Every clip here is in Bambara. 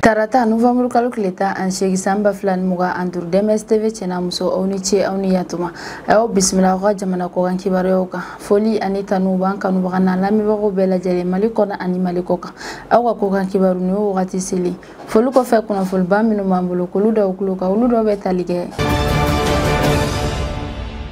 Tarata November kalo kileta an shegi samba flan muga andur DMS-TV chena muso awni che awni yatuma ayo bismillah ko jamana ko kan kibaro ka foli anita nuban kanu bagana lami bago bela jere maliko na ani maliko ka awa ko kan kibaru ni wakati sili folu ko fe kuna fol ba minu mambulo ko luda okulo ka luda be talige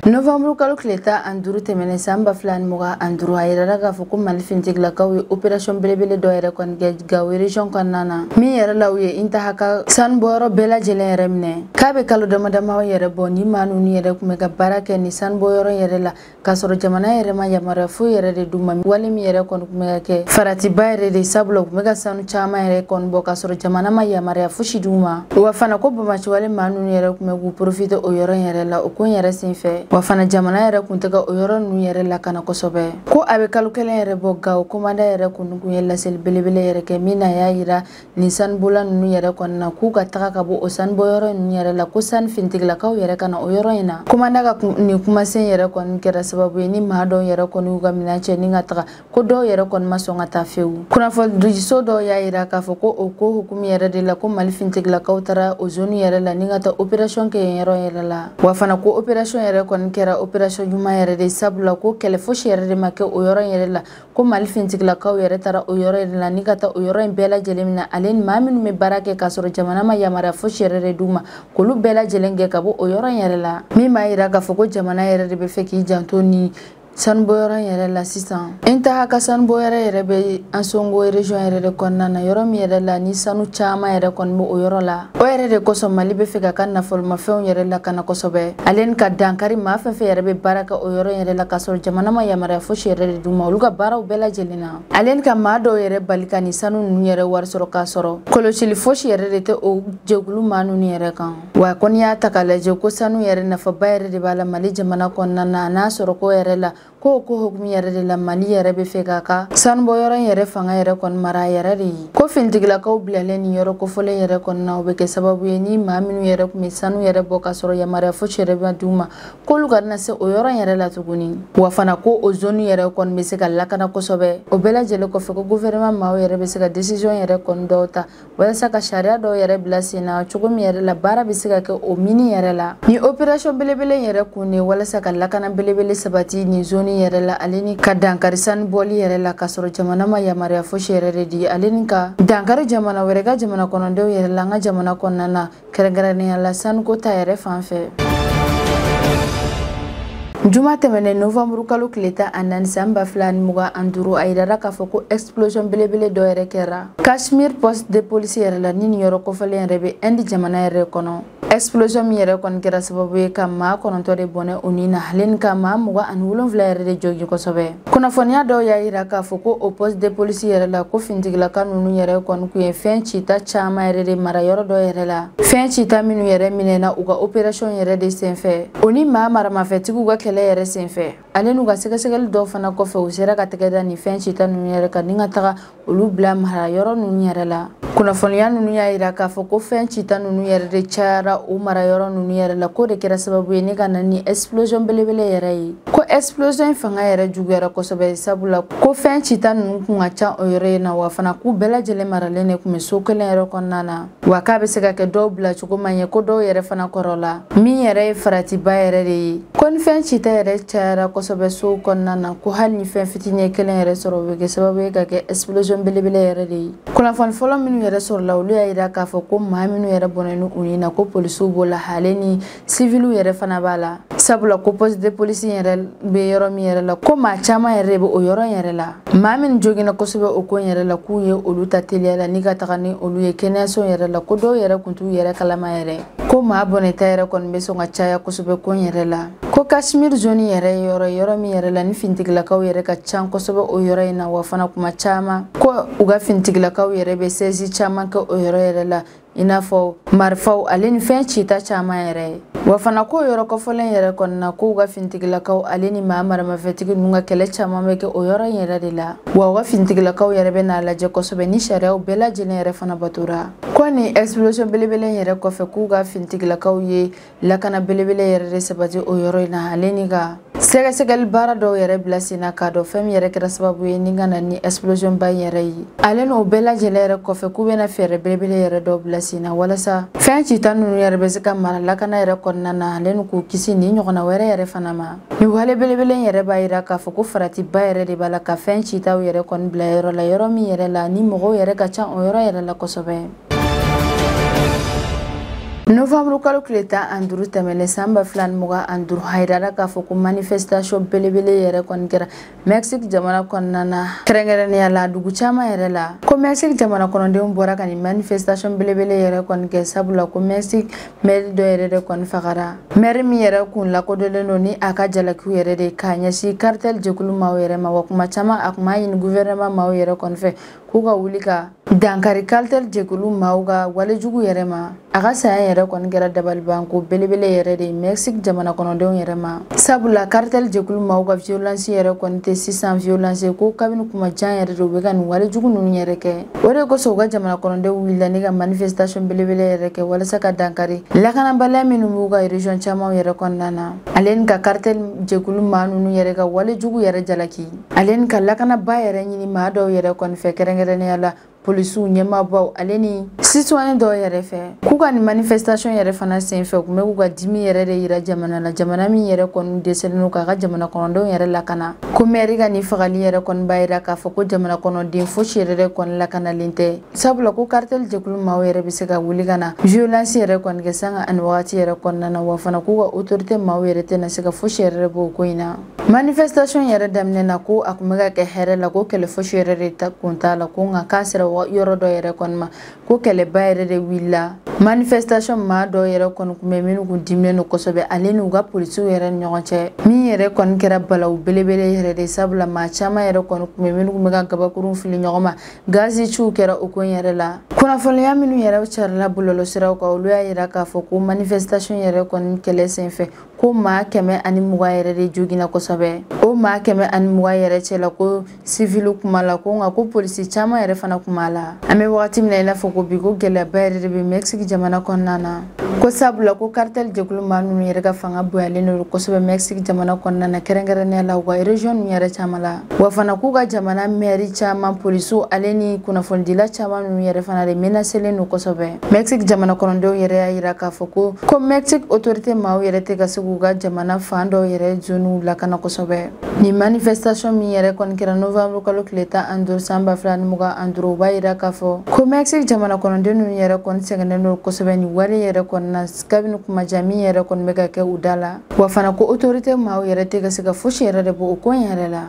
November kalo kileta anduru temene samba flan muga anduru ayira ga fuku malfintig la kawi operation belebele do yere kon gawi region kon nana mi yere lawye inta haka san boro bela jele remne kabe kalo dama dama yere boni manu ni yere kumega barake ni san boro yere la kasoro jamana yere ma yamara fu yere de duma wali mi yere kon kumega ke farati bayre de sablo kumega sanu chama yere kon bo kasoro jamana ma yamara fu shiduma wa fana ko bama wali manu ni yere kumegu profite o yoro yere la o kon yere sinfe wafana jamana yere kuntega oyoro nu yere la kana kosobe ko abe kalukele yere boga o komanda yere kunku yella sel belebele yere ke mina ya yira nisan bulan nu yere konna ku ka taka kabo osan boyoro nu yere la kusan fintigla ka yere kana oyoro ina komanda ga ni kuma sen yere kon kera sababu ni mahado yere kon uga mina che ni ngata ko do yere kon masonga tafeu kuna fo riso do ya yira ka fo ko o ko hukum yere de la ko mal fintigla ka utara ozonu yere la ni ngata operation ke yere la wafana ko operation yere kon kera operation juma yere de sabula ko kele foshi yere de make o yoro yere la ko malfintik la ka yere tara o yoro yere la nikata o yoro bela jelemina alen mamin me barake kasoro jamana ma yamara foshi yere de duma ko lu bela jelenge ka bo o yoro yere la mi ma ira ka foko jamana yere de be feki jantoni san boyoro yere la sisan inta haka san boyoro yere be ansongo region yere de konna na yoro mi yere la ni sanu chama yere kon bo o yoro la o yere de koso mali be feka kan na fol ma few yere la kana koso be alen ka dankari ma fe yere be baraka o yoro yere la kasol jamana ma yamara fo yere de duma luga bara o bela jelina alen ka ma do yere balika ni sanu nu yere war soro ka soro kolo chili fo yere de te o jegulu manu ni yere kan wa kon ya takala je ko sanu yere na fa bayre de bala mali jamana konna na soro ko yere la ko hukumi yere de la mali yere be feka ka san boyoro yere fanga yere kon mara yere ri ko fintigla ka oblele ni yoro ko fole yere kon na obeke sababu ni maminu yere ko misanu yere boka soro ya mara fo chere ba duma ko lugar na se o yoro yere la tuguni wa fana ko o zone yere kon be se ka lakana ko sobe obela jele ko feko gouvernement ma yere be se ka decision yere kon dota wala saka sharia do yere blasina chugumi yere la bara be se ka ke o mini yere la ni operation belebele yere ko ne wala saka lakana belebele sabati ni zone yere la alini ka dankari san boli yere la kasoro jamana ma yamara fo shere di alini ka dankari jamana were ga jamana kono de yere la nga jamana kono na kerengarani la san ko ta yere fanfe Juma temene November kalo kileta anan samba flan muga anduru aidara ka foko explosion belebele do yere kera Kashmir poste de police yere la nini yoro ko falen rebe indi jamana yere kono explosion mi yere kon kera sababu ka ma kono to de bone unina halen ka ma muga an wulon flyer de jogi ko sobe kuna fonia do ya ira ka foko o poste de police yere la ko fintigla kanunu yere kon ku fen chita chama yere de mara yoro do yere la fen chita minu yere minena uga operation yere de senfe oni ma mara ma fetigu ga kele yere senfe alenu ga segal do fana ko fe usera ka tegeda ni fen chita nu yere ka ninga taga ulu bla mara yoro nu yere la kuna fonia nu ya ira ka foko fen chita nu yere de chara o mara yoro nu yere la ko de kera sababu ni kana ni explosion belebele yere yi ko explosion fanga yere jugera ko sobe sabula ko fen chita nu kunga cha o yere na wa fana ku bela jele mara lene ku meso kele yere kon nana wa ka be se ka ke do bla chuko manye ko do yere fana korola mi yere farati ba yere de kon fen chita yere chara ko sobe so kon nana ko hal ni fen fitine kele yere soro be ke sababu ka ke explosion belebele yere de kuna fon folo minu yere soro la ulu ya ira ka fo ko ma minu yere bonenu unina ko polisu bola haleni civilu yere fana bala sabula ko poste de police yere be yoro mi yere la ko ma chama yere be o yoro yere la mamin jogina ko sobe o ko yere la ku ye olu tatelia la niga takani olu ye keneso yere la ko do yere kuntu yere kalama yere ko ma boneta yere kon be so nga chaya ko sobe ko yere la ko Kashmir zone yere yoro mi yere la ni fintigla ka yere ka chan ko sobe o yoro ina wa fana kuma chama ko uga fintigla ka yere be sezi chama ka o yoro yere la ina fo marfau aleni fen chita chama yere wa fana ko yoro ko folen yere kon na ko ga fintigla ka aleni ma mara ma fetigi nunga kele chama meke o yoro yere de la wa fintigla ka yere be na la je ko sobe ni sharia o bela jene yere fana batura ko ni explosion belebele yere ko fe ku ga fintigla ka ye la kana belebele yere de sabati o yoro ina aleni ga sɛgɛsɛgɛli baara dɔw yɛrɛ bila sen na k'a dɔn fɛn min yɛrɛ kɛra sababu ye ni ka na ni explosion ba yɛrɛ ye. Ale n'o bɛɛ lajɛlen yɛrɛ kɔfɛ k'u bɛna fɛɛrɛ belebele yɛrɛ dɔw bila sen na walasa fɛn cita ninnu yɛrɛ bɛ se ka mara lakana yɛrɛ kɔnɔna na ale n'u k'u kisi ni ɲɔgɔnna wɛrɛ yɛrɛ fana ma. Ni wale belebele yɛrɛ b'a yira k'a fɔ ko faratiba yɛrɛ de b'a la ka fɛn citaw yɛrɛ kɔni bila yɔrɔ la, yɔrɔ min yɛrɛ la ni mɔgɔw yɛrɛ ka ca o yɔrɔ yɛrɛ la kosɛbɛ. Novembre kalo tile 15 tɛmɛnen san 2025 hayirala k'a fɔ ko manifestation belebele yɛrɛ kɔni kɛra Mexique jamana kɔnɔna na kɛrɛnkɛrɛnnenya la dugu caman yɛrɛ la. Ko Mexique jamana kɔnɔdenw bɔra ka ni manifestation belebele yɛrɛ kɔni kɛ sabula ko Mexique maire dɔ yɛrɛ de kɔni fagara. Maire min yɛrɛ kun lakodɔnlen don ni a ka jalakiw yɛrɛ de k'a ɲɛsin cartel jɛkulu maaw yɛrɛ ma, wa kuma caman a kun b'a ɲini gouvernement maaw yɛrɛ kɔni fɛ k'u ka wuli ka dankari cartel jɛkulu maaw ka walejugu yɛrɛ ma. A ka saya yɛrɛ kɔni kɛra dabalibanko belebele yɛrɛ de Mexique jamana kɔnɔdenw yɛrɛ ma. Sabula cartel jɛkulu maaw ka violence yɛrɛ kɔni tɛ sisan violence ko kabini kuma jan yɛrɛ de u bɛ ka nin walejugu ninnu yɛrɛ kɛ. O de kosɔn u ka jamana kɔnɔdenw wulila ni ka manifestation belebele yɛrɛ kɛ walasa ka dankari lakanabaliya minnu b'u ka région camanw yɛrɛ kɔnɔna na. Ale ni ka cartel jɛkulu maa ninnu yɛrɛ ka walejugu yɛrɛ jalaki. Ale ni ka lakanaba yɛrɛ ɲini maa dɔw yɛrɛ kɔni fɛ kɛrɛnkɛrɛnnenya la polisiw ɲɛmaabaw ale ni citoyen dɔw yɛrɛ fɛ k'u ka ni manifestation yɛrɛ fana senfɛ u kun bɛ k'u ka dimi yɛrɛ de yira jamana la, jamana min yɛrɛ kɔni dɛsɛlen don k'a ka jamana kɔnɔdenw yɛrɛ lakana. Ko maire ka ni fagali yɛrɛ kɔni b'a yira k'a fɔ ko jamana kɔnɔden fosi yɛrɛ de kɔni lakanalen tɛ. Sabula ko cartel jɛkulu maaw yɛrɛ bɛ se ka wuli ka na violence yɛrɛ kɔni kɛ sanga ani wagati yɛrɛ kɔnɔna na, wa fana k'u ka autorité maaw yɛrɛ tɛna se ka fosi yɛrɛ de b'o ko in na. Manifestation yɛrɛ daminɛ na ko a kun bɛ ka kɛ hɛrɛ la, ko kɛlɛ fosi yɛrɛ de kun t'a la, ko nka k'a sera yɔrɔ dɔ yɛrɛ kɔni ma ko kɛlɛba yɛrɛ de wulila. Manifestation maa dɔw yɛrɛ kɔni kun bɛ minnu kun diminnen don kosɛbɛ ale n'u ka polisiw yɛrɛ ni ɲɔgɔn cɛ, min yɛrɛ kɔni kɛra balawu belebele yɛrɛ de. Sabula maa caman yɛrɛ kɔni kun bɛ minnu kun bɛ ka gabakurun fili ɲɔgɔn ma, gazi ciw kɛra o ko in yɛrɛ la. Kunnafoniya minnu yɛrɛ carila bɔlɔlɔsiraw kan olu y'a yira k'a fɔ ko manifestation yɛrɛ kɔni kɛlɛ senfɛ ko maa 120 yɛrɛ de joginna kosɛbɛ. O maa 120 yɛrɛ cɛla ko civil kuma la, ko nka ko polisi caman yɛrɛ fana kuma la. An bɛ wagati min na i n'a fɔ ko bi ko gɛlɛyaba yɛrɛ de bɛ Mexique jamana kɔnɔna na. Ko sabula ko cartel jɛkulu maa ninnu yɛrɛ ka fanga bonyalen don kosɛbɛ Mexique jamana kɔnɔna na kɛrɛnkɛrɛnnenya la u ka région ninnu yɛrɛ caman la, wa fana k'u ka jamana maire caman polisiw ale ni kunnafonidila caman ninnu yɛrɛ fana de menacelen don kosɛbɛ. Mexique jamana kɔnɔdenw yɛrɛ y'a yira k'a fɔ ko Mexique autorité maaw yɛrɛ tɛ ka se k'u ka jamana fan dɔw yɛrɛ zonew lakana kosɛbɛ. Ni manifestation min yɛrɛ kɔni kɛra novembre kalo tile 15 san 2025 u b'a yira k'a fɔ ko Mexique jamana kɔnɔden ninnu yɛrɛ kɔni sɛgɛnnen don kosɛbɛ ni wale yɛrɛ kɔni na kabini kumajan min yɛrɛ kɔni bɛ ka kɛ u da la, wa fana ko autorité maaw yɛrɛ tɛ ka se ka fosi yɛrɛ de bɔ o ko in yɛrɛ la.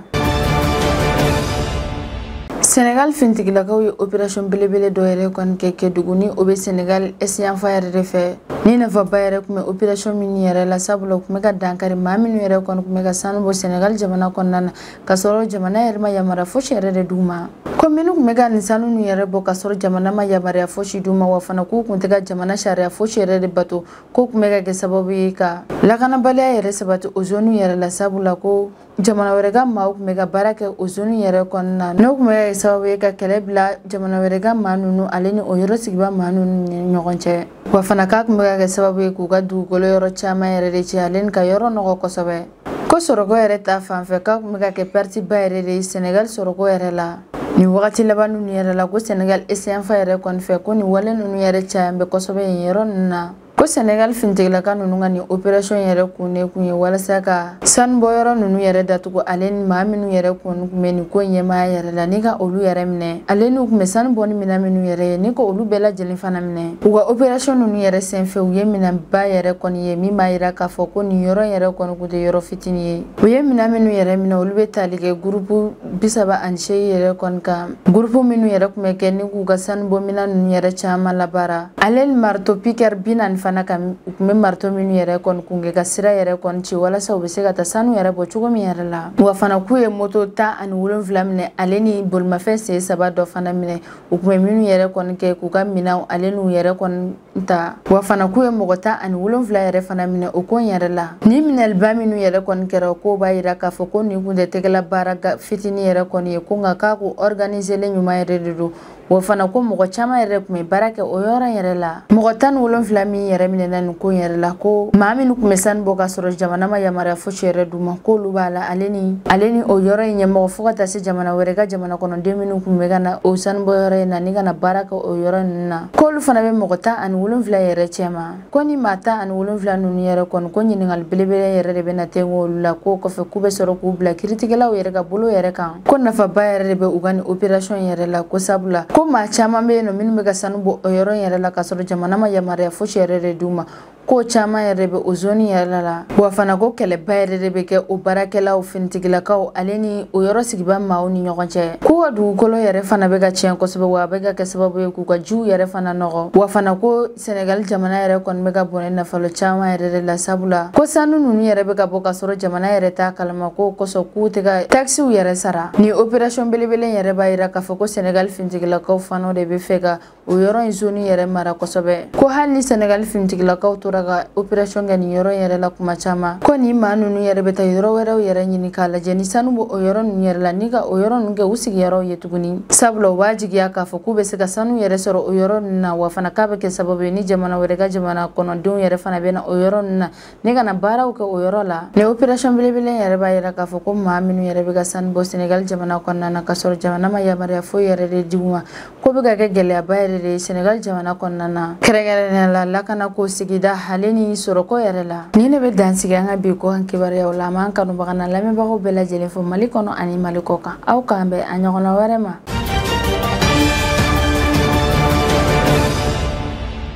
Senegal fintigilakaw ye opération belebele dɔ yɛrɛ kɔni kɛ duguni o bɛ Senegal esiyanfa yɛrɛ de fɛ. Ni nafaba yɛrɛ kun bɛ opération min yɛrɛ la sabula u kun bɛ ka dankari maa minnu yɛrɛ kɔni kun bɛ ka sanu bɔ Senegal jamana kɔnɔna na ka sɔrɔ jamana yɛrɛ ma yamaruya fosi yɛrɛ de d'u ma. Ko minnu kun bɛ ka nin sanu ninnu yɛrɛ bɔ ka sɔrɔ jamana ma yamaruya fosi d'u ma, wa fana k'u kun tɛ ka jamana sariya fosi yɛrɛ de bato, ko kun bɛ ka kɛ sababu ye ka lakanabaliya yɛrɛ sabati o zone yɛrɛ la. Sabula ko jamana wɛrɛ ka maaw kun bɛ ka baara kɛ o zone yɛrɛ kɔnɔna na, n'o kun bɛ ka kɛ sababu ye ka kɛlɛ bila jamana wɛrɛ ka maa ninnu ale ni o yɔrɔ sigiba maa ninnu ni ɲɔgɔn cɛ, wa fana k'a kun bɛ ka kɛ sababu ye k'u ka dugukolo yɔrɔ caman yɛrɛ de cɛ ale ni ka yɔrɔ nɔgɔ kosɛbɛ. Ko sɔrɔko yɛrɛ ta fanfɛ k'a kun bɛ ka kɛ parti ba yɛrɛ de ye Senegal sɔrɔko yɛrɛ la. Ni wagati laban ninnu yɛrɛ la ko Senegal esiyanfa yɛrɛ kɔni fɛ ko nin wale ninnu yɛrɛ cayan bɛ kosɛbɛ yen yɔrɔ ninnu na. Ko Senegal fintigilaka ninnu ka ni opération yɛrɛ kun ye walasa ka sanubɔyɔrɔ ninnu yɛrɛ datugu ale ni maa minnu yɛrɛ kun bɛ nin ko ɲɛmaaya yɛrɛ la ni ka olu yɛrɛ minɛ. Ale n'u kun bɛ sanu bɔ ni minɛn minnu yɛrɛ ye ni ka olu bɛɛ lajɛlen fana minɛ. U ka opération ninnu yɛrɛ senfɛ u ye minɛnba yɛrɛ kɔni ye min b'a yira k'a fɔ ko nin yɔrɔ yɛrɛ kɔni kun tɛ yɔrɔ fitinin ye. U ye minɛn minnu yɛrɛ minɛ olu bɛ tali kɛ groupe 38 yɛrɛ kɔni kan. Groupe minnu yɛrɛ kun bɛ kɛ ni k'u ka sanubɔ minɛn ninnu yɛrɛ caman labaara. Ale ni marteau piqueur 40 fana kan u kun bɛ marteau minnu yɛrɛ kɔni kun kɛ ka sira yɛrɛ kɔni ci walasa u bɛ se ka taa sanu yɛrɛ bɔ cogo min yɛrɛ la. Wa fana k'u ye moto 17 minɛ ale ni bolimafɛn sen 3 dɔ fana minɛ u kun bɛ minnu yɛrɛ kɔni kɛ k'u ka minɛnw ale n'u yɛrɛ kɔni ta, wa fana k'u ye mɔgɔ 17 yɛrɛ fana minɛ o ko in yɛrɛ la. Ni minɛliba minnu yɛrɛ kɔni kɛra o ko b'a yira k'a fɔ ko nin kun tɛ tɛgɛla baara fitinin yɛrɛ kɔni ye ko nka k'a ko organiselen ɲuman yɛrɛ de don wa fana ko mɔgɔ caman yɛrɛ kun bɛ baara kɛ o yɔrɔ yɛrɛ la. Mɔgɔ 17 min yɛrɛ minɛna nin ko yɛrɛ la ko maa minnu kun bɛ sanu bɔ ka sɔrɔ jamana ma yamaruya fosi yɛrɛ d'u ma k'olu b'a la ale ni o yɔrɔ in ɲɛmɔgɔ fo ka taa se jamana wɛrɛ ka jamana kɔnɔden minnu kun bɛ ka na o sanu bɔ yɔrɔ in na ni ka na baara kɛ o yɔrɔ ninnu na k'olu fana bɛ mɔgɔ 17 yɛrɛ cɛ ma. Ko ni maa 17 ninnu yɛrɛ kɔni ko ɲininkali belebele yɛrɛ de bɛna tɛngu olu la ko kɔfɛ k'u bɛ sɔrɔ k'u bila kiiritigɛlaw yɛrɛ ka bolo yɛrɛ kan ko nafaba yɛrɛ de bɛ u ka ni opération yɛrɛ la ko sabula ko maa caman bɛ yen nɔ minnu bɛ ka sanu bɔ o yɔrɔ yɛrɛ la ka sɔrɔ jamana ma yamaruya fosi yɛrɛ de d'u ma ko caman yɛrɛ bɛ o zone yɛrɛ la wa fana ko kɛlɛba yɛrɛ de bɛ kɛ o baarakɛlaw finitigilakaw ale ni o yɔrɔ sigiba maaw ni ɲɔgɔn cɛ k'u ka dugukolo yɛrɛ fana bɛ ka tiɲɛ kosɛbɛ wa a bɛ ka kɛ sababu ye k'u ka jiw yɛrɛ fana nɔgɔ wa fana ko Senegal jamana yɛrɛ kɔni bɛ ka bɔnɛ nafolo caman yɛrɛ de la sabula ko sanu ninnu yɛrɛ bɛ ka bɔ ka sɔrɔ jamana yɛrɛ t'a kalama ko kosɔn k'u tɛ ka taxiw yɛrɛ sara ni opération belebele yɛrɛ b'a yira k'a fɔ ko Senegal finitigilakaw fana de bɛ fɛ ka o yɔrɔ in zone yɛrɛ mara kosɛbɛ ko hali ni Senegal finitigilakaw tora ka opération kɛ nin yɔrɔ yɛrɛ la kuma caman ko ni maa ninnu yɛrɛ bɛ taa yɔrɔ wɛrɛw yɛrɛ ɲini k'a lajɛ ni sanu bɔ o yɔrɔ ninnu yɛrɛ la ni ka o yɔrɔ ninnu kɛ u sigiyɔrɔw ye tuguni sabula u b'a jigiya k'a fɔ k'u bɛ se ka sanu yɛrɛ sɔrɔ o yɔrɔ ninnu na wa fana k'a bɛ kɛ sababu ye ni jamana wɛrɛ ka jamana kɔnɔdenw yɛrɛ fana bɛ na o yɔrɔ ninnu na ni ka na baaraw kɛ o yɔrɔ la ni opération belebele yɛrɛ b'a yira k'a fɔ ko maa minnu yɛrɛ bɛ ka sanu bɔ Senegal jamana kɔnɔna na ka sɔrɔ jamana ma yamaruya foyi yɛrɛ de d'u ma ko bɛ ka kɛ gɛlɛyaba yɛrɛ de ye Senegal jamana kɔnɔna na kɛrɛnkɛrɛnnenya la lakana ko sigida hale ni sɔrɔko yɛrɛ la ni ne bɛ dansigi an ka bi ko an kibaruyaw la an b'an kanubaga n'a lamɛnbagaw bɛɛ lajɛlen fo Mali kɔnɔ ani Mali kɔ kan aw k'an bɛn a ɲɔgɔnna wɛrɛ ma.